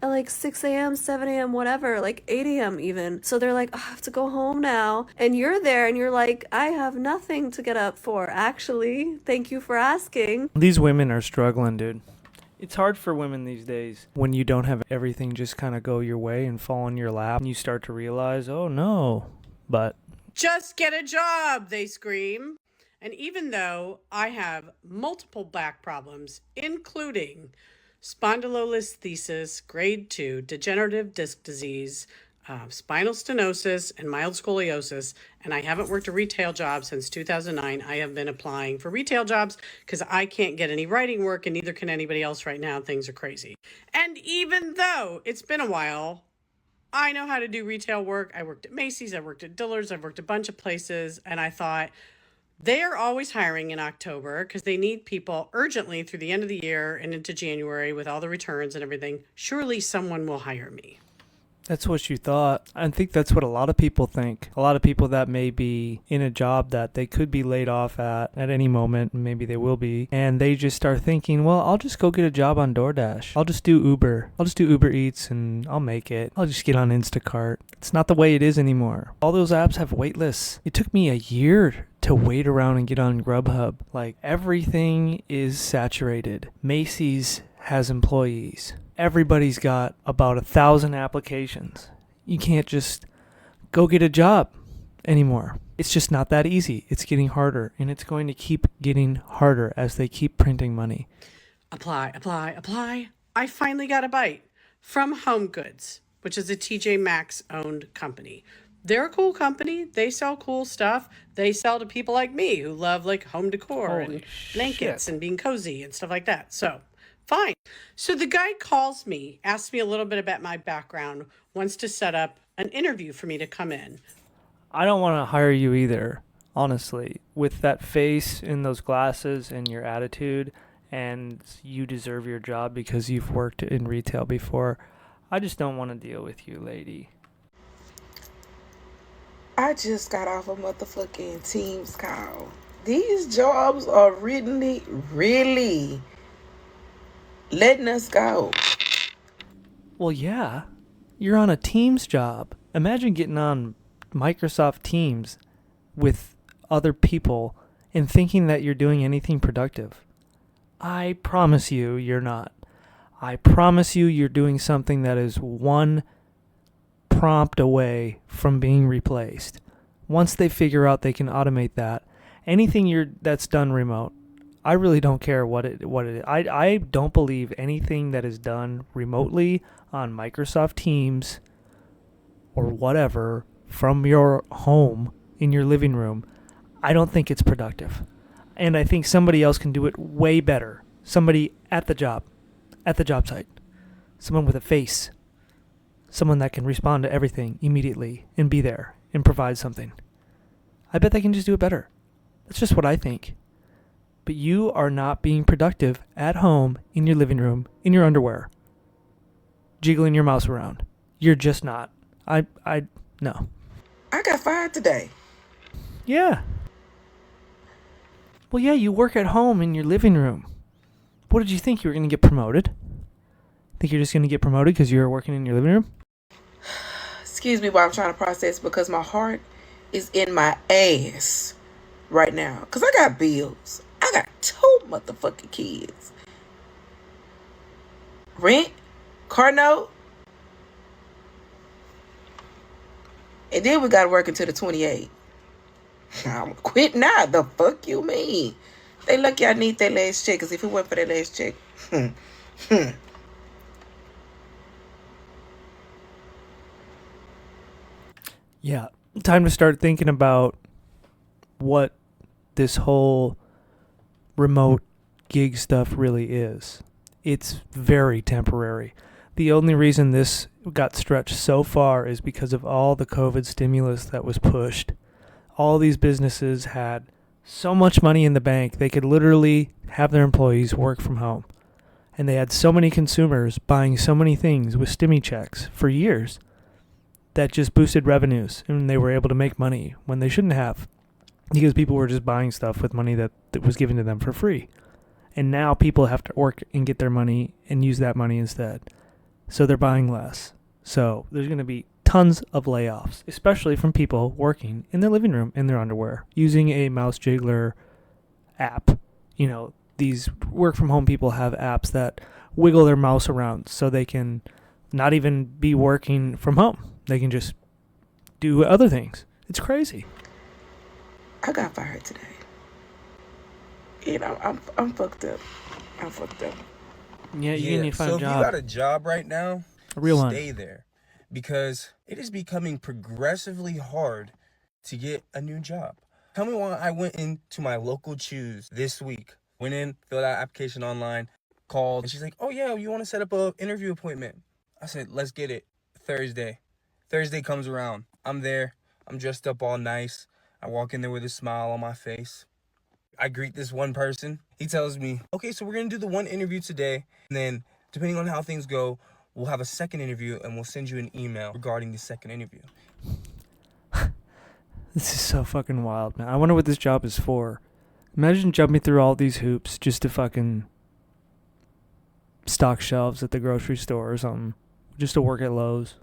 at like 6 a.m., 7 a.m., whatever, like 8 a.m. even. So they're like, oh, I have to go home now. And you're there and you're like, I have nothing to get up for, actually. Thank you for asking. These women are struggling, dude. It's hard for women these days when you don't have everything just kind of go your way and fall in your lap. And you start to realize, oh no. But just get a job, they scream. And even though I have multiple back problems, including spondylolisthesis, grade 2, degenerative disc disease, spinal stenosis, and mild scoliosis, and I haven't worked a retail job since 2009. I have been applying for retail jobs because I can't get any writing work, and neither can anybody else right now. Things are crazy. And even though it's been a while, I know how to do retail work. I worked at Macy's, I worked at Dillard's, I've worked a bunch of places, and I thought, they are always hiring in October because they need people urgently through the end of the year and into January with all the returns and everything. Surely someone will hire me. that's what you thought. I think that's what a lot of people think. A lot of people that may be in a job that they could be laid off at any moment, and maybe they will be, and they just start thinking, well, I'll just go get a job on DoorDash. I'll just do Uber. I'll just do Uber Eats and I'll make it. I'll just get on Instacart. It's not the way it is anymore. All those apps have wait lists. It took me a year to wait around and get on Grubhub. Like, everything is saturated. Macy's has employees. Everybody's got about 1,000 applications. You can't just go get a job anymore. It's just not that easy. It's getting harder, and it's going to keep getting harder as they keep printing money. Apply, apply, apply. I finally got a bite from Home Goods, which is a TJ Maxx owned company. They're a cool company. They sell cool stuff. They sell to people like me who love like home decor Holy and blankets shit. and being cozy and stuff like that. So, fine. So the guy calls me, asks me a little bit about my background, wants to set up an interview for me to come in. I don't want to hire you either, honestly. With that face and those glasses and your attitude, and you deserve your job because you've worked in retail before, I just don't want to deal with you, lady. I just got off a motherfucking Teams call. These jobs are really letting us go. Well, yeah, you're on a Teams job. Imagine getting on Microsoft Teams with other people and thinking that you're doing anything productive. I promise you, you're not. I promise you, you're doing something that is one prompt away from being replaced. Once they figure out they can automate that, anything that's done remote, I really don't care what it is. I don't believe anything that is done remotely on Microsoft Teams or whatever from your home in your living room. I don't think it's productive. And I think somebody else can do it way better. Somebody at the job site. Someone with a face. Someone that can respond to everything immediately and be there and provide something. I bet they can just do it better. That's just what I think. But you are not being productive at home, in your living room, in your underwear, jiggling your mouse around. You're just not. No. I got fired today. Yeah. Well, yeah, you work at home in your living room. What did you think? You were going to get promoted? Think you're just going to get promoted because you're working in your living room? Excuse me while I'm trying to process because my heart is in my ass right now. Because I got bills. I got 2 motherfucking kids. Rent, car note, and then we got to work until the 28th. I'm quit now. The fuck you mean? They lucky I need that last check, because if it wasn't for that last check, Yeah. Time to start thinking about what this whole remote gig stuff really is. It's very temporary. The only reason this got stretched so far is because of all the COVID stimulus that was pushed. All these businesses had so much money in the bank, they could literally have their employees work from home. And they had so many consumers buying so many things with stimmy checks for years that just boosted revenues, and they were able to make money when they shouldn't have, because people were just buying stuff with money that was given to them for free. And now people have to work and get their money and use that money instead. so they're buying less. So there's going to be tons of layoffs, especially from people working in their living room in their underwear using a mouse jiggler app. You know, these work from home people have apps that wiggle their mouse around so they can not even be working from home. They can just do other things. It's crazy. I got fired today. You know, I'm fucked up. I'm fucked up. Yeah, you need to find so a if job. you got a job right now, A real one. stay there. Because it is becoming progressively hard to get a new job. Tell me why I went into my local Choose this week. Went in, filled out application online, called, and she's like, oh yeah, you want to set up an interview appointment? I said, let's get it. Thursday. Thursday comes around. I'm there. I'm dressed up all nice. I walk in there with a smile on my face. I greet this one person. He tells me, okay, so we're going to do the one interview today. And then, depending on how things go, we'll have a second interview and we'll send you an email regarding the second interview. This is so fucking wild, man. I wonder what this job is for. Imagine jumping through all these hoops just to fucking stock shelves at the grocery store or something. Just to work at Lowe's.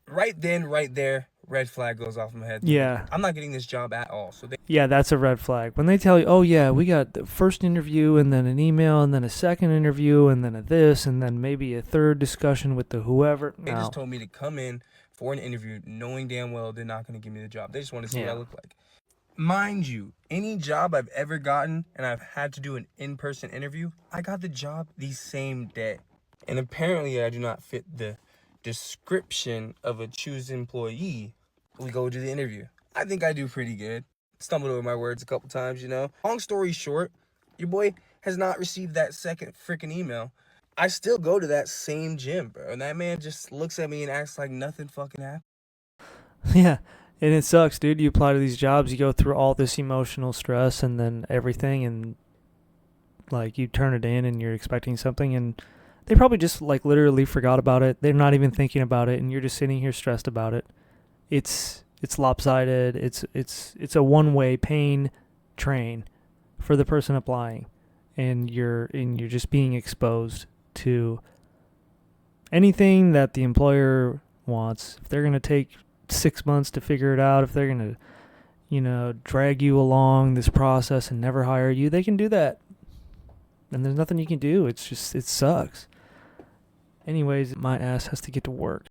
Right then, right there, red flag goes off my head. Yeah. I'm not getting this job at all. So Yeah, that's a red flag. When they tell you, oh yeah, we got the first interview and then an email and then a second interview and then a this and then maybe a third discussion with the whoever. they No. just told me to come in for an interview knowing damn well they're not going to give me the job. They just want to see what I Yeah. look like. Mind you, any job I've ever gotten and I've had to do an in-person interview, I got the job the same day. And apparently I do not fit the description of a Choose employee. We go to the interview. I think I do pretty good. Stumbled over my words a couple times, you know. Long story short, your boy has not received that second freaking email. I still go to that same gym, bro. And that man just looks at me and acts like nothing fucking happened. Yeah, and it sucks, dude. You apply to these jobs, you go through all this emotional stress and then everything, and like you turn it in and you're expecting something, and they probably just like literally forgot about it. They're not even thinking about it, and you're just sitting here stressed about it. It's lopsided. It's a one-way pain train for the person applying, and you're just being exposed to anything that the employer wants. If they're gonna take 6 months to figure it out, if they're gonna, drag you along this process and never hire you, they can do that. And there's nothing you can do. It sucks. Anyways, my ass has to get to work.